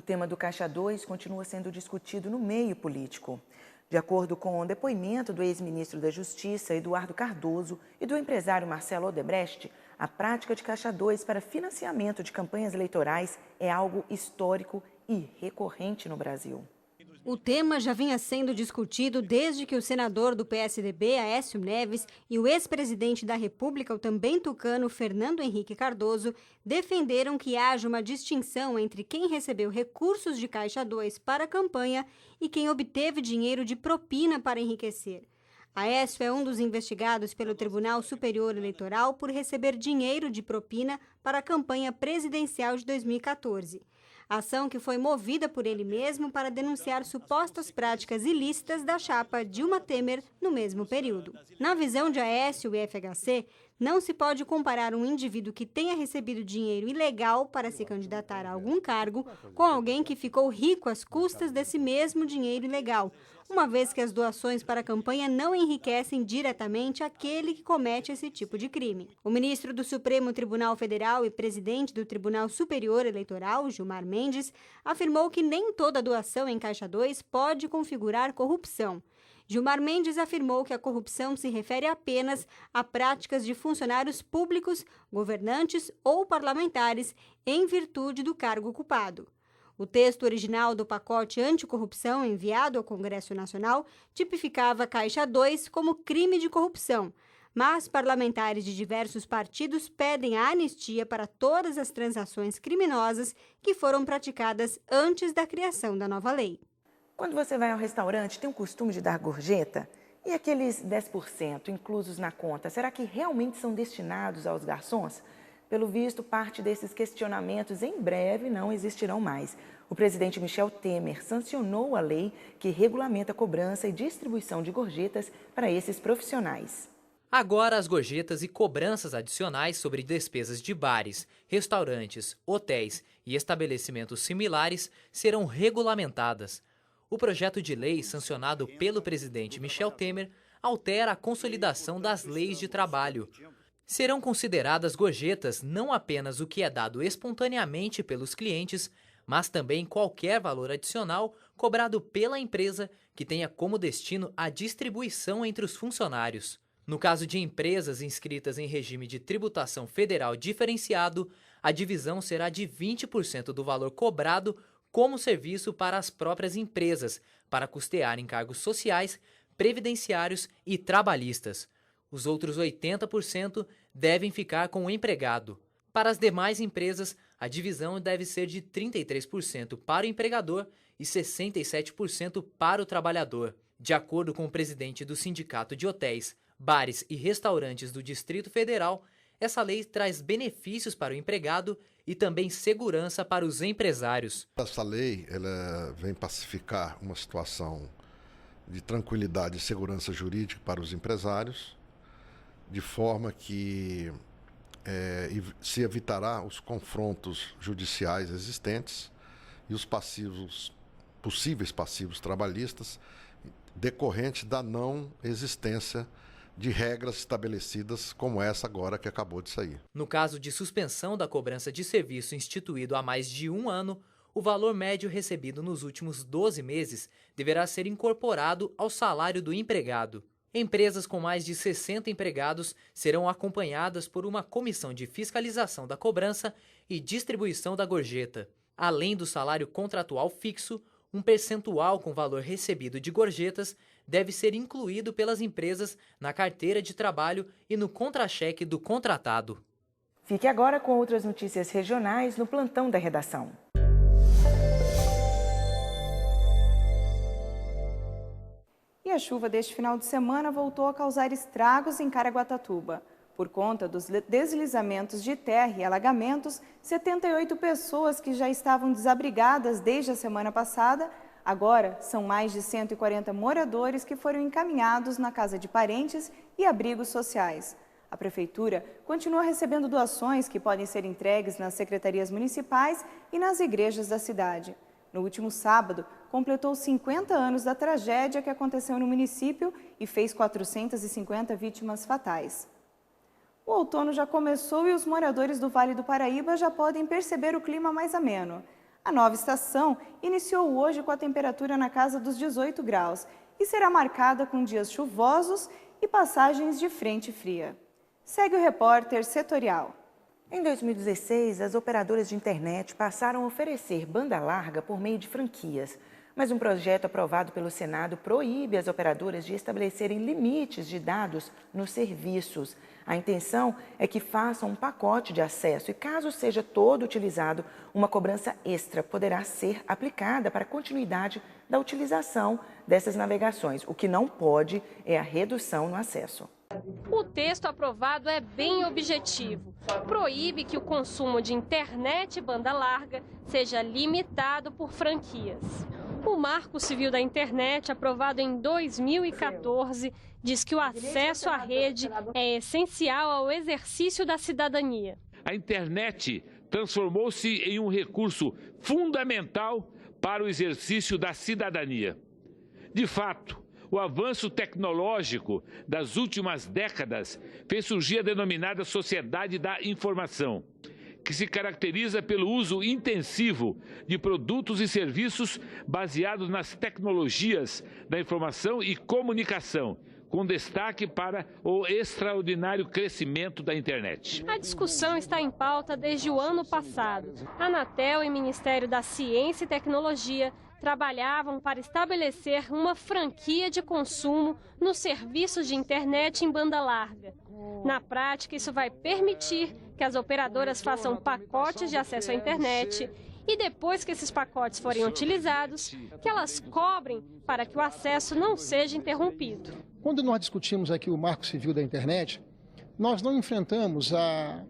tema do Caixa 2 continua sendo discutido no meio político. De acordo com o depoimento do ex-ministro da Justiça, Eduardo Cardoso, e do empresário Marcelo Odebrecht, a prática de Caixa 2 para financiamento de campanhas eleitorais é algo histórico e recorrente no Brasil. O tema já vinha sendo discutido desde que o senador do PSDB, Aécio Neves, e o ex-presidente da República, o também tucano Fernando Henrique Cardoso, defenderam que haja uma distinção entre quem recebeu recursos de Caixa 2 para a campanha e quem obteve dinheiro de propina para enriquecer. Aécio é um dos investigados pelo Tribunal Superior Eleitoral por receber dinheiro de propina para a campanha presidencial de 2014. Ação que foi movida por ele mesmo para denunciar supostas práticas ilícitas da chapa Dilma Temer no mesmo período. Na visão de Aécio e FHC, não se pode comparar um indivíduo que tenha recebido dinheiro ilegal para se candidatar a algum cargo com alguém que ficou rico às custas desse mesmo dinheiro ilegal, uma vez que as doações para a campanha não enriquecem diretamente aquele que comete esse tipo de crime. O ministro do Supremo Tribunal Federal e presidente do Tribunal Superior Eleitoral, Gilmar Mendes, afirmou que nem toda doação em Caixa 2 pode configurar corrupção. Gilmar Mendes afirmou que a corrupção se refere apenas a práticas de funcionários públicos, governantes ou parlamentares em virtude do cargo ocupado. O texto original do pacote anticorrupção enviado ao Congresso Nacional tipificava Caixa 2 como crime de corrupção, mas parlamentares de diversos partidos pedem a anistia para todas as transações criminosas que foram praticadas antes da criação da nova lei. Quando você vai ao restaurante, tem o costume de dar gorjeta? E aqueles 10% inclusos na conta, será que realmente são destinados aos garçons? Pelo visto, parte desses questionamentos em breve não existirão mais. O presidente Michel Temer sancionou a lei que regulamenta a cobrança e distribuição de gorjetas para esses profissionais. Agora, as gorjetas e cobranças adicionais sobre despesas de bares, restaurantes, hotéis e estabelecimentos similares serão regulamentadas. O projeto de lei sancionado pelo presidente Michel Temer altera a consolidação das leis de trabalho. Serão consideradas gorjetas não apenas o que é dado espontaneamente pelos clientes, mas também qualquer valor adicional cobrado pela empresa que tenha como destino a distribuição entre os funcionários. No caso de empresas inscritas em regime de tributação federal diferenciado, a divisão será de 20% do valor cobrado como serviço para as próprias empresas, para custear encargos sociais, previdenciários e trabalhistas. Os outros 80% devem ficar com o empregado. Para as demais empresas, a divisão deve ser de 33% para o empregador e 67% para o trabalhador. De acordo com o presidente do Sindicato de Hotéis, Bares e Restaurantes do Distrito Federal, essa lei traz benefícios para o empregado e também segurança para os empresários. Essa lei ela vem pacificar uma situação de tranquilidade e segurança jurídica para os empresários, de forma que se evitará os confrontos judiciais existentes e os possíveis passivos trabalhistas decorrentes da não existência de regras estabelecidas como essa agora que acabou de sair. No caso de suspensão da cobrança de serviço instituído há mais de um ano, o valor médio recebido nos últimos 12 meses deverá ser incorporado ao salário do empregado. Empresas com mais de 60 empregados serão acompanhadas por uma comissão de fiscalização da cobrança e distribuição da gorjeta. Além do salário contratual fixo, um percentual com valor recebido de gorjetas deve ser incluído pelas empresas na carteira de trabalho e no contra-cheque do contratado. Fique agora com outras notícias regionais no plantão da redação. E a chuva deste final de semana voltou a causar estragos em Caraguatatuba. Por conta dos deslizamentos de terra e alagamentos, 78 pessoas que já estavam desabrigadas desde a semana passada, agora são mais de 140 moradores que foram encaminhados na casa de parentes e abrigos sociais. A Prefeitura continua recebendo doações que podem ser entregues nas secretarias municipais e nas igrejas da cidade. No último sábado, completou 50 anos da tragédia que aconteceu no município e fez 450 vítimas fatais. O outono já começou e os moradores do Vale do Paraíba já podem perceber o clima mais ameno. A nova estação iniciou hoje com a temperatura na casa dos 18 graus e será marcada com dias chuvosos e passagens de frente fria. Segue o repórter setorial. Em 2016, as operadoras de internet passaram a oferecer banda larga por meio de franquias. Mas um projeto aprovado pelo Senado proíbe as operadoras de estabelecerem limites de dados nos serviços. A intenção é que façam um pacote de acesso e, caso seja todo utilizado, uma cobrança extra poderá ser aplicada para a continuidade da utilização dessas navegações. O que não pode é a redução no acesso. O texto aprovado é bem objetivo. Proíbe que o consumo de internet e banda larga seja limitado por franquias. O Marco Civil da Internet, aprovado em 2014, diz que o acesso à rede é essencial ao exercício da cidadania. A internet transformou-se em um recurso fundamental para o exercício da cidadania. De fato, o avanço tecnológico das últimas décadas fez surgir a denominada sociedade da informação, que se caracteriza pelo uso intensivo de produtos e serviços baseados nas tecnologias da informação e comunicação, com destaque para o extraordinário crescimento da internet. A discussão está em pauta desde o ano passado. A Anatel e o Ministério da Ciência e Tecnologia trabalhavam para estabelecer uma franquia de consumo nos serviços de internet em banda larga. Na prática, isso vai permitir que as operadoras façam pacotes de acesso à internet e, depois que esses pacotes forem utilizados, que elas cobrem para que o acesso não seja interrompido. Quando nós discutimos aqui o Marco Civil da Internet, nós não enfrentamos a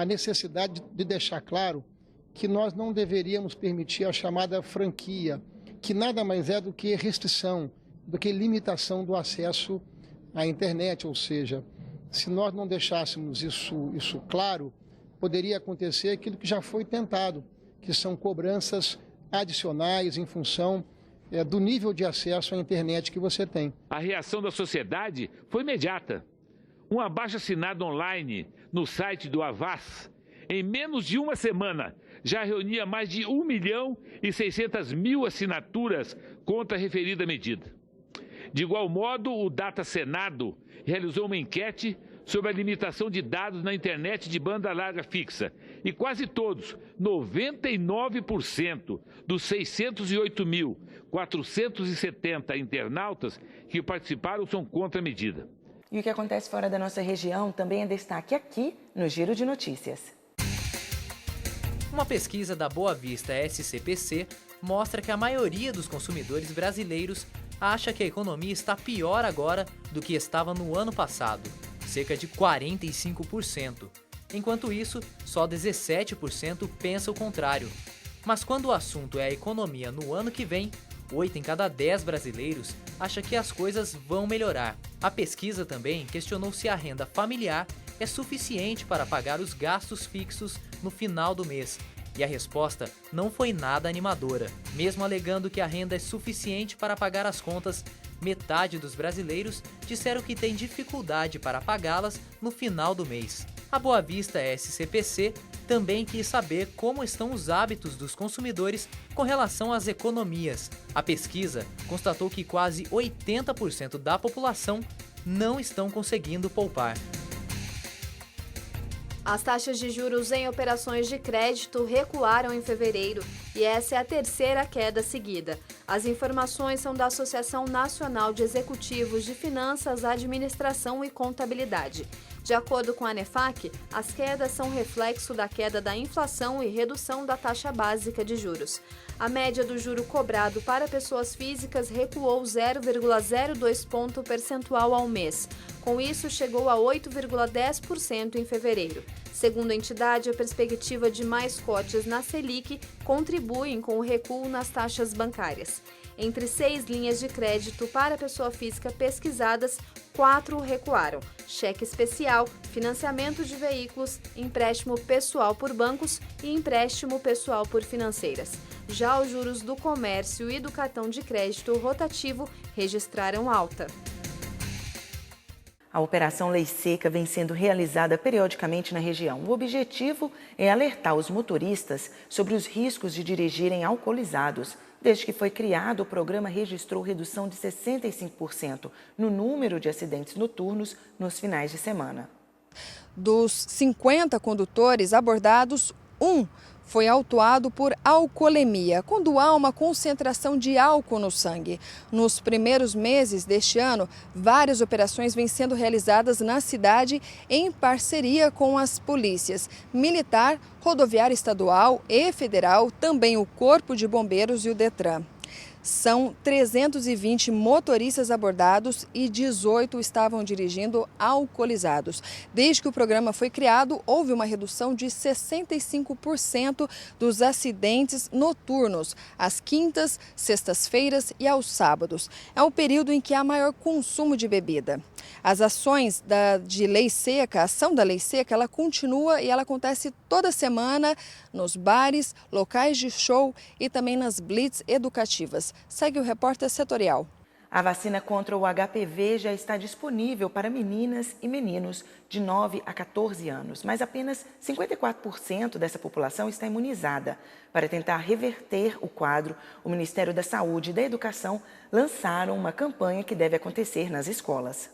necessidade de deixar claro que nós não deveríamos permitir a chamada franquia, que nada mais é do que restrição, do que limitação do acesso à internet, ou seja, se nós não deixássemos isso claro, poderia acontecer aquilo que já foi tentado, que são cobranças adicionais em função do nível de acesso à internet que você tem. A reação da sociedade foi imediata. Um abaixo-assinado online no site do Havas, em menos de uma semana, já reunia mais de 1.600.000 assinaturas contra a referida medida. De igual modo, o Data Senado realizou uma enquete sobre a limitação de dados na internet de banda larga fixa. E quase todos, 99% dos 608.470 internautas que participaram são contra a medida. E o que acontece fora da nossa região também é destaque aqui no Giro de Notícias. Uma pesquisa da Boa Vista SCPC mostra que a maioria dos consumidores brasileiros acha que a economia está pior agora do que estava no ano passado, cerca de 45%. Enquanto isso, só 17% pensa o contrário. Mas quando o assunto é a economia no ano que vem, 8 em cada 10 brasileiros acha que as coisas vão melhorar. A pesquisa também questionou se a renda familiar é suficiente para pagar os gastos fixos no final do mês. E a resposta não foi nada animadora. Mesmo alegando que a renda é suficiente para pagar as contas, metade dos brasileiros disseram que tem dificuldade para pagá-las no final do mês. A Boa Vista SCPC também quis saber como estão os hábitos dos consumidores com relação às economias. A pesquisa constatou que quase 80% da população não estão conseguindo poupar. As taxas de juros em operações de crédito recuaram em fevereiro e essa é a terceira queda seguida. As informações são da Associação Nacional de Executivos de Finanças, Administração e Contabilidade. De acordo com a ANEFAC, as quedas são reflexo da queda da inflação e redução da taxa básica de juros. A média do juro cobrado para pessoas físicas recuou 0,02 ponto percentual ao mês. Com isso, chegou a 8,10% em fevereiro. Segundo a entidade, a perspectiva de mais cortes na Selic contribuem com o recuo nas taxas bancárias. Entre 6 linhas de crédito para pessoa física pesquisadas, 4 recuaram: cheque especial, financiamento de veículos, empréstimo pessoal por bancos e empréstimo pessoal por financeiras. Já os juros do comércio e do cartão de crédito rotativo registraram alta. A Operação Lei Seca vem sendo realizada periodicamente na região. O objetivo é alertar os motoristas sobre os riscos de dirigirem alcoolizados. Desde que foi criado, o programa registrou redução de 65% no número de acidentes noturnos nos finais de semana. Dos 50 condutores abordados, um foi autuado por alcoolemia, quando há uma concentração de álcool no sangue. Nos primeiros meses deste ano, várias operações vêm sendo realizadas na cidade em parceria com as polícias militar, rodoviária estadual e federal, também o Corpo de Bombeiros e o Detran. São 320 motoristas abordados e 18 estavam dirigindo alcoolizados. Desde que o programa foi criado, houve uma redução de 65% dos acidentes noturnos, às quintas, sextas-feiras e aos sábados. É o período em que há maior consumo de bebida. As ações de Lei Seca, a ação da Lei Seca, ela continua e ela acontece toda semana nos bares, locais de show e também nas blitz educativas. Segue o repórter setorial. A vacina contra o HPV já está disponível para meninas e meninos de 9 a 14 anos, mas apenas 54% dessa população está imunizada. Para tentar reverter o quadro, o Ministério da Saúde e da Educação lançaram uma campanha que deve acontecer nas escolas.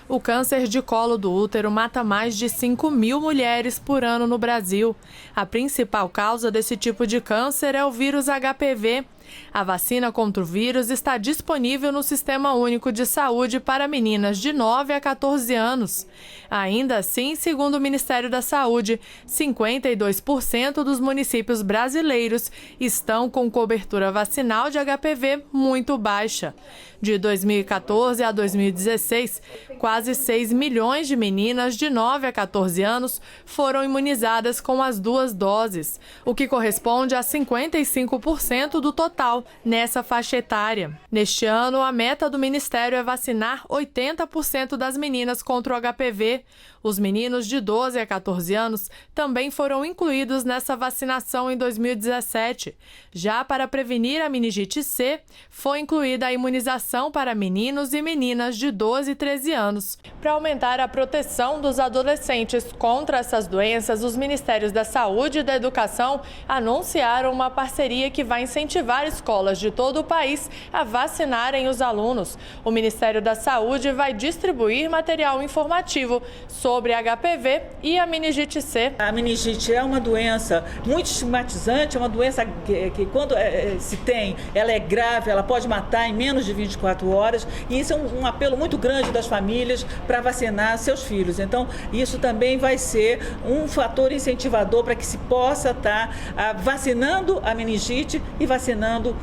O câncer de colo do útero mata mais de 5.000 mulheres por ano no Brasil. A principal causa desse tipo de câncer é o vírus HPV. A vacina contra o vírus está disponível no Sistema Único de Saúde para meninas de 9 a 14 anos. Ainda assim, segundo o Ministério da Saúde, 52% dos municípios brasileiros estão com cobertura vacinal de HPV muito baixa. De 2014 a 2016, quase 6 milhões de meninas de 9 a 14 anos foram imunizadas com as 2 doses, o que corresponde a 55% do total nessa faixa etária. Neste ano, a meta do Ministério é vacinar 80% das meninas contra o HPV. Os meninos de 12 a 14 anos também foram incluídos nessa vacinação em 2017. Já para prevenir a meningite C, foi incluída a imunização para meninos e meninas de 12 e 13 anos. Para aumentar a proteção dos adolescentes contra essas doenças, os Ministérios da Saúde e da Educação anunciaram uma parceria que vai incentivar escolas de todo o país a vacinarem os alunos. O Ministério da Saúde vai distribuir material informativo sobre HPV e a meningite C. A meningite é uma doença muito estigmatizante, é uma doença que quando se tem, ela é grave, ela pode matar em menos de 24 horas, e isso é um apelo muito grande das famílias para vacinar seus filhos. Então, isso também vai ser um fator incentivador para que se possa estar vacinando a meningite e vacinando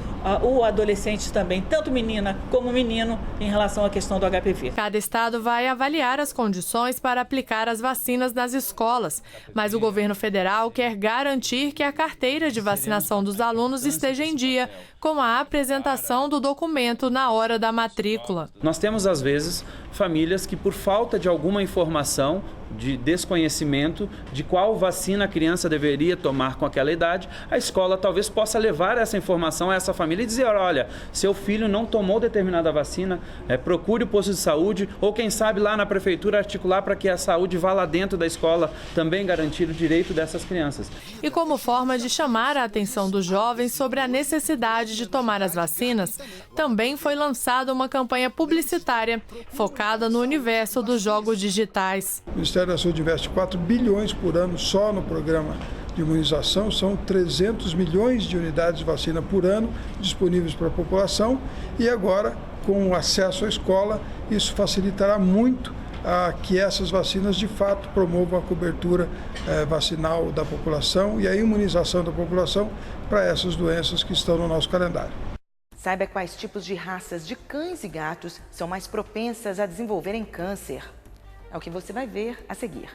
o adolescente também, tanto menina como menino, em relação à questão do HPV. Cada estado vai avaliar as condições para aplicar as vacinas nas escolas, mas o governo federal quer garantir que a carteira de vacinação dos alunos esteja em dia, com a apresentação do documento na hora da matrícula. Nós temos, às vezes, famílias que, por falta de alguma informação, de desconhecimento de qual vacina a criança deveria tomar com aquela idade, a escola talvez possa levar essa informação a essa família e dizer: olha, seu filho não tomou determinada vacina, procure o posto de saúde, ou quem sabe lá na prefeitura articular para que a saúde vá lá dentro da escola também garantir o direito dessas crianças. E como forma de chamar a atenção dos jovens sobre a necessidade de tomar as vacinas, também foi lançada uma campanha publicitária focada no universo dos jogos digitais. O Ministério da Saúde investe 4 bilhões por ano só no programa de imunização, são 300 milhões de unidades de vacina por ano disponíveis para a população, e agora, com o acesso à escola, isso facilitará muito que essas vacinas de fato promovam a cobertura vacinal da população e a imunização da população para essas doenças que estão no nosso calendário. Saiba quais tipos de raças de cães e gatos são mais propensas a desenvolverem câncer. É o que você vai ver a seguir.